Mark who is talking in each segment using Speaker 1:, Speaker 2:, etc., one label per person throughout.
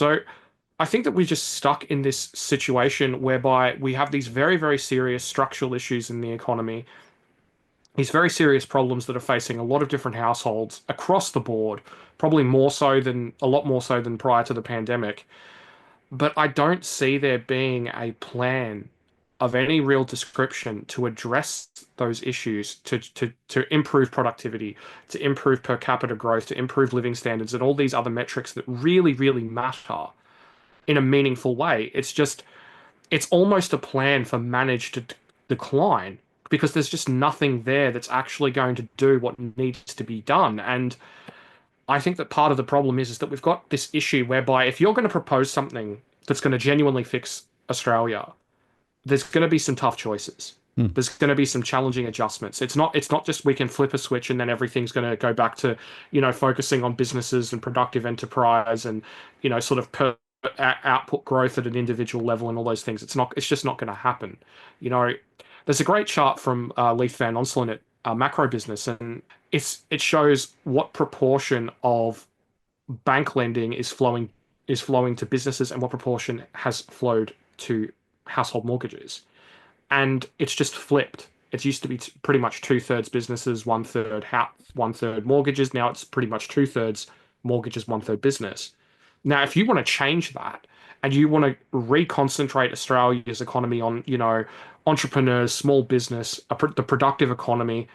Speaker 1: So I think that we're just stuck in this situation whereby we have these very, very serious structural issues in the economy, these very serious problems that are facing a lot of different households across the board, probably a lot more so than prior to the pandemic. But I don't see there being a plan of any real description to address those issues, to improve productivity, to improve per capita growth, to improve living standards, and all these other metrics that really, really matter in a meaningful way. It's almost a plan for managed decline because there's just nothing there that's actually going to do what needs to be done. And I think that part of the problem is that we've got this issue whereby if you're going to propose something that's going to genuinely fix Australia, there's going to be some tough choices.
Speaker 2: Hmm.
Speaker 1: There's going to be some challenging adjustments. It's not just we can flip a switch and then everything's going to go back to, focusing on businesses and productive enterprise and, sort of output growth at an individual level and all those things. It's just not going to happen. You know, there's a great chart from Leith Van Onselen at Macro Business, and it shows what proportion of bank lending is flowing to businesses and what proportion has flowed to household mortgages. And it's just flipped. It used to be pretty much two-thirds businesses, one-third mortgages. Now it's pretty much two-thirds mortgages, one-third business. Now, if you want to change that and you want to reconcentrate Australia's economy on, entrepreneurs, small business, the productive economy,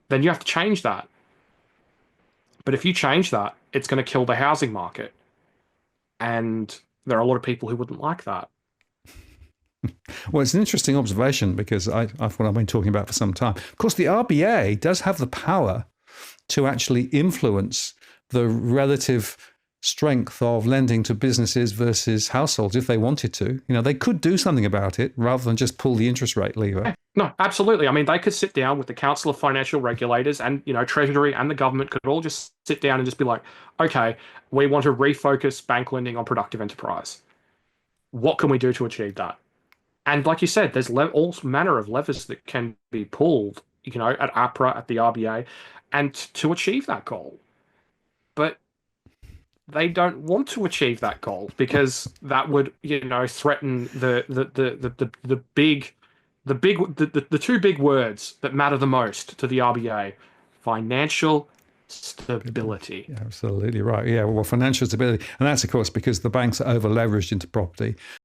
Speaker 1: then you have to change that. But if you change that, it's going to kill the housing market. And there are a lot of people who wouldn't like that.
Speaker 2: Well, it's an interesting observation because I've what I've been talking about for some time. Of course, the RBA does have the power to actually influence the relative strength of lending to businesses versus households if they wanted to. They could do something about it rather than just pull the interest rate lever.
Speaker 1: No, absolutely. I mean, they could sit down with the Council of Financial Regulators and, Treasury and the government could all just sit down and just be like, okay, we want to refocus bank lending on productive enterprise. What can we do to achieve that? And like you said, there's all manner of levers that can be pulled, at APRA, at the RBA, and to achieve that goal. But they don't want to achieve that goal because that would, threaten the two big words that matter the most to the RBA: financial stability.
Speaker 2: Yeah, absolutely right. Yeah, well, financial stability. And that's, of course, because the banks are over leveraged into property.